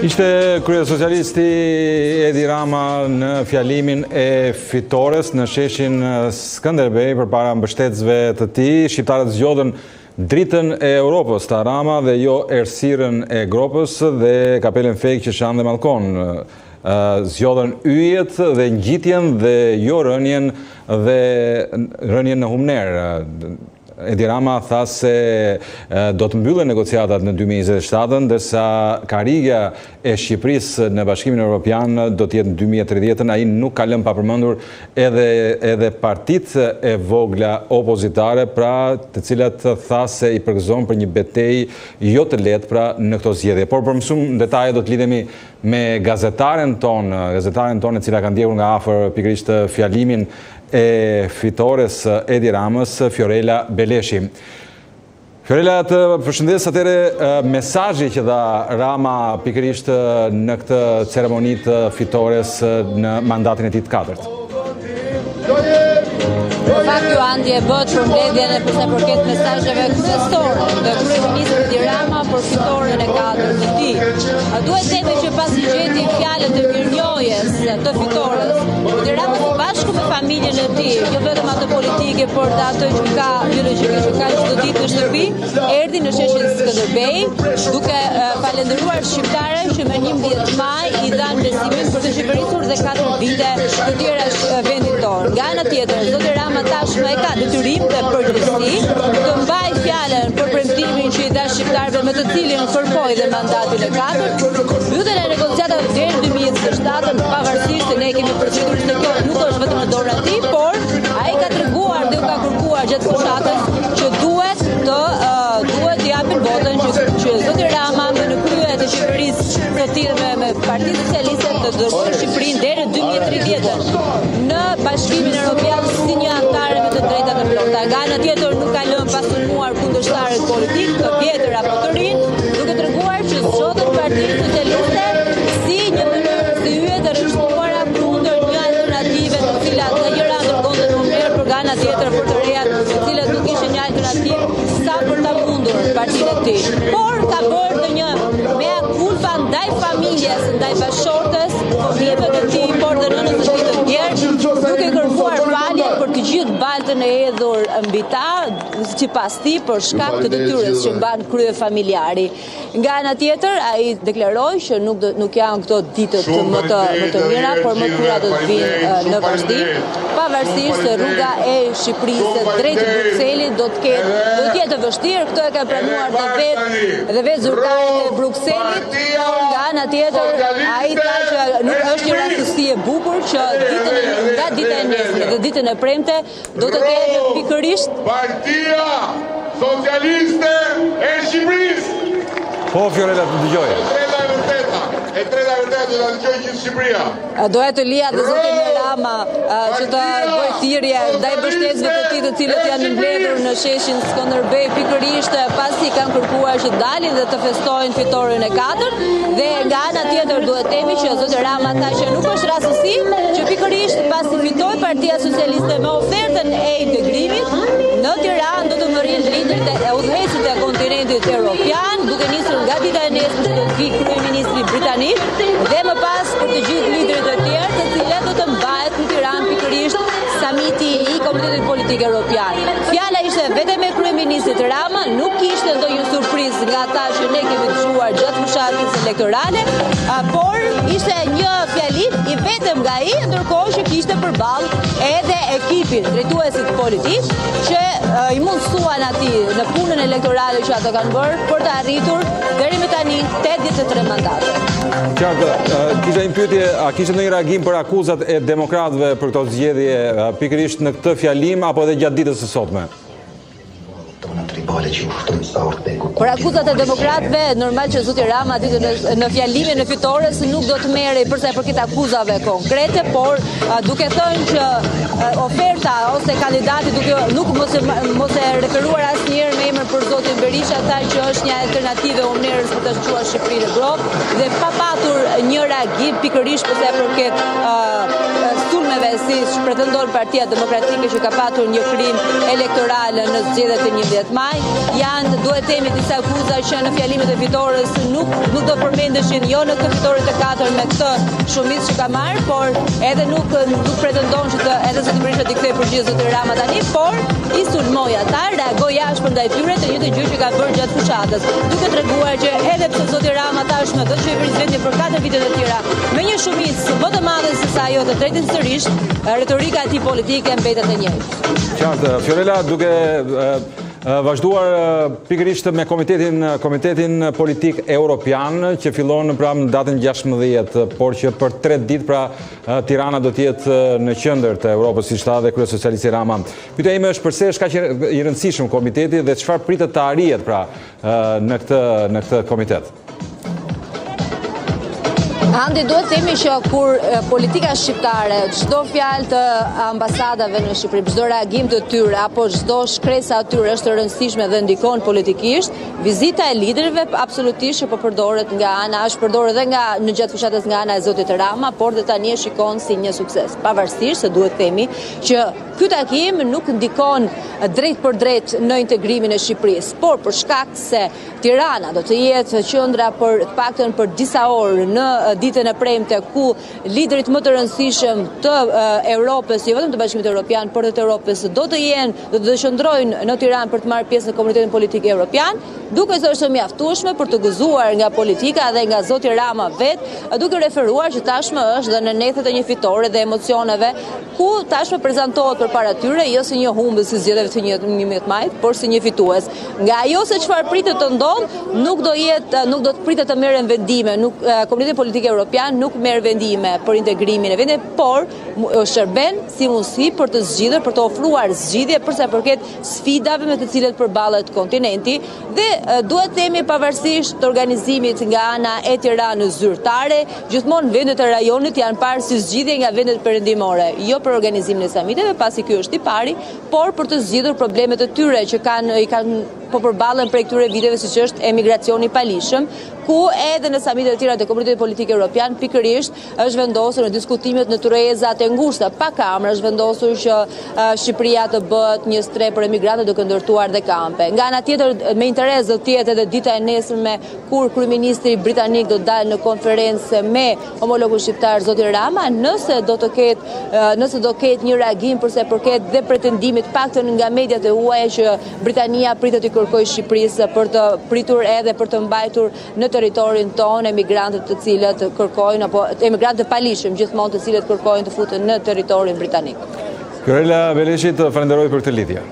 Ishte kryesocialisti Edi Rama në fjalimin e fitores në sheshin Skënderbej përpara mbështetësve të tij. Shqiptarët zgjodhen dritën e Europës të Rama dhe jo errësirën e Gropës dhe kapelen fake që shanë dhe Mallkon. Zgjodhen yjet dhe ngjitjen dhe jo rënjen në humner. Edi Rama tha se do të mbyllen negociatat në 2027, ndërsa karrigja e Shqipërisë në Bashkimin Evropian do të jetë në 2030. Ai nuk ka lënë pa përmendur edhe partitë e vogla opozitare, pra të cilat tha se i përgëzon për një betejë jo të lehtë pra në këto zgjedhje. Por për më shumë detaje do të lidhemi me gazetaren tonë e cila ka ndjekur nga afër pikërisht fjalimin e fitores Edi Ramës, Fiorella Beleshi. Fiorella, të përshëndes atëre mesazhi që dha Rama pikërisht në këtë ceremoni të fitores në mandatin e tij të katërt. Në fakt, kjo andje bëhet për mbledhjen e përsa përket mesazheve kryesore të kryeministrit Edi Rama për fitoren e katërt të tij. Duhet themi që pasi gjeti fjalët e mirënjohjes të fitores, Edi Rama së bashku me familjen e tij, jo vetëm ato politike, por dhe ato që ka biologjike, që ka çdo ditë në shtëpi, erdhi në sheshin Skënderbej, duke falendëruar shqiptarët që me 11 maj i dhanë besimin për të shqipërisur dhe 4 vite të tjera vendit tonë. Nga ana tjetër, zoti Rama tashmë e ka detyrim dhe përgjegjësi të mbajë fjalën për premtimin që i dha shqiptarëve me të cilin kërkoi dhe mandatin e katërt, mbylljen e negociatave deri në 2027, pavarësisht se ne kemi përgjigjur se kjo nuk është vetëm në dorën e tij, por ai ka treguar dhe u ka kërkuar gjatë fushatës që duhet të japin votën që zoti Rama në krye të Shqipërisë të tillë me Partinë Socialiste të dërgojë Shqipërinë deri në 2030 në Bashkimin Evropian si një antare me të drejta të plota. Nga ana tjetër nuk ka lënë pasulmuar kundërshtarët politik, të vjetër apo të rinj, duke treguar që zgjodhet Partia Socialiste si një mënyrë si hye të rreshtuara kundër një alternative të cilat nga njëra ndërkonte në humner, por nga ana tjetër për të rejat të cilat nuk ishin një alternativë sa për ta mundur partinë e tij. Por ka bërë një mea culpa ndaj familjes, ndaj bashortës, fëmijëve të tij, por dhe nënës së tij të tjerë, duke kërkuar falje për të gjithë baltën e hedhur mbi ta, sipas tij për shkak të detyrës që mban krye familjari. Nga ana tjetër, ai deklaroi që nuk janë këto ditët më të mira, por më të do të vinë në vazhdim, pavarësisht se rruga e Shqipërisë drejt Brukselit do të jetë e vështirë. Këto e kanë pranuar dhe vetë zyrtarët e Brukselit, por nga ana tjetër ai tha që nuk është një rastësi e bukur që nga dita e nesër dhe ditën e premte do të ketë pikërisht Partia Socialiste e Shqipërisë. Po, Fiorella, të dëgjoj. E treta e vërtetë do ta dëgjojë gjithë Shqipëria. Dohet të lija dhe zotin Rama që të bëjë thirrje ndaj mbështetësve të tij të cilët janë mbledhur në sheshin Skënderbej pikërisht pasi kanë kërkuar që dalin dhe të festojnë fitoren e katërt. Dhe nga ana tjetër duhet themi që zoti Rama tha që nuk është rastësi që pikërisht pasi fitoi Partia Socialiste me ofertën e integrimit në Tiranë do të mërrin liderit e udhëheqësit e kontinentit evropian, duke nisur nga dita e nesër do të vijë kryeministri britanik dhe më pas për të gjithë liderët e tjerë, të cilët do të mbahet në Tiranë pikërisht samiti i Komunitetit Politik Evropian. Fjala ishte vetëm me kryeministrit Rama, nuk kishte ndonjë surprizë nga ata që ne kemi dëgjuar gjatë fushatës elektorale, por ishte një fjalim i vetëm nga ai, ndërkohë që kishte përballë edhe ekipin drejtuesit politik që i mundsuan atij në punën elektorale që ata kanë bërë për të arritur deri më tani 83 mandate. Qartë, kisha një pyetje, a kishte ndonjë reagim për akuzat e demokratëve për këto zgjedhje pikërisht në këtë fjalim apo edhe gjatë ditës së sotme? Për akuzat e demokratëve, normal që zoti Rama në fjalimin e fitores nuk do të merrej përsa i përket akuzave konkrete, por duke thënë që oferta ose kandidati nuk mos e referuar asnjëherë me emër për zotin Berisha, tha që është një alternativë humnerës për të çuar Shqipërinë në grop dhe pa patur një reagim pikërisht përsa i përket sulme punëve si pretendon Partia Demokratike që ka patur një krim elektoral në zgjedhjet e 11 maj. Janë, duhet themi, disa akuza që në fjalimet e fitores nuk do përmendeshin jo në këtë fitore të 4 me këtë shumicë që ka marrë, por edhe nuk pretendon që edhe Zoti Berisha t'i kthejë përgjigje Zoti Rama tani, por i sulmoi ata, reagoi jashtë ndaj tyre të njëjtën gjë që ka bërë gjatë fushatës, duke treguar që edhe pse Zoti Rama tashmë do të qeverisë vendi për 4 vite të tjera me një shumicë më të madhe se sa ajo të tretin sërish, retorika e tij politike mbetet e njëjtë. Qartë, Fiorella, duke vazhduar pikërisht me komitetin politik europian që fillon pra në datën 16, por që për 3 ditë pra Tirana do të jetë në qendër të Europës, siç tha dhe Krye Socialisti Rama. Pyetja ime është pse është kaq i rëndësishëm komiteti dhe çfarë pritet të arrihet pra në këtë komitet? Andi, duhet themi që kur politika shqiptare, çdo fjalë të ambasadave në Shqipëri, çdo reagim të tyre apo çdo shkresa atyre është e rëndësishme dhe ndikon politikisht, vizita e liderëve absolutisht që po përdoret nga ana, është përdorur edhe në gjatë fushatës nga ana e Zotit Rama, por dhe tani e shikon si një sukses. Pavarësisht se duhet themi që ky takim nuk ndikon drejt për drejt në integrimin e Shqipërisë, por për shkak se Tirana do të jetë qendra për të paktën për disa orë në ditën e premte ku liderit më të rëndësishëm të Europës, jo vetëm të Bashkimit Evropian, por edhe të Europës, do të qëndrojnë në Tiranë për të marrë pjesë në komunitetin politik evropian, duke se është mjaftueshme për të gëzuar nga politika dhe nga Zoti Rama vet, duke referuar që tashmë është dhe në nethet e një fitore dhe emocioneve, ku tashmë prezantohet përpara tyre jo si një humbës si zgjedhjeve të 11 majit, por si një fitues. Nga ajo se çfarë pritet të ndodh, nuk do të pritet të merren vendime, komuniteti politik evropian nuk merr vendime për integrimin e vendit, por shërben si mundësi për të zgjidhur, për të ofruar zgjidhje për sa përket sfidave me të cilat përballet kontinenti dhe duhet themi pavarësisht të organizimit nga ana e Tiranës zyrtare, gjithmonë vendet e rajonit janë parë si zgjidhje nga vendet perëndimore, jo për organizimin e samiteve, pasi ky është i pari, por për të zgjidhur problemet e tyre që po përballen prej këtyre viteve, siç është emigracioni i palishëm, ku edhe në samitet e tjera të komunitetit politik evropian pikërisht është vendosur në diskutimet në tryezat e ngushta pa kamra, është vendosur që Shqipëria të bëhet një streh për emigrantët duke ndërtuar dhe kampe. Nga ana tjetër, me interes do të jetë edhe dita e nesërme kur kryeministri britanik do të dalë në konferencë me homologun shqiptar Zoti Rama, nëse do ketë një reagim përse përket dhe pretendimit paktën nga mediat e huaja që Britania pritet të kërkojë Shqipërisë për të pritur edhe për të mbajtur në territorin tonë emigrantët të cilët kërkojnë, apo emigrantët të palishëm gjithmonë të cilët kërkojnë të futen në territorin britanik. Fiorella Veleshit, falenderoj për këtë lidhje.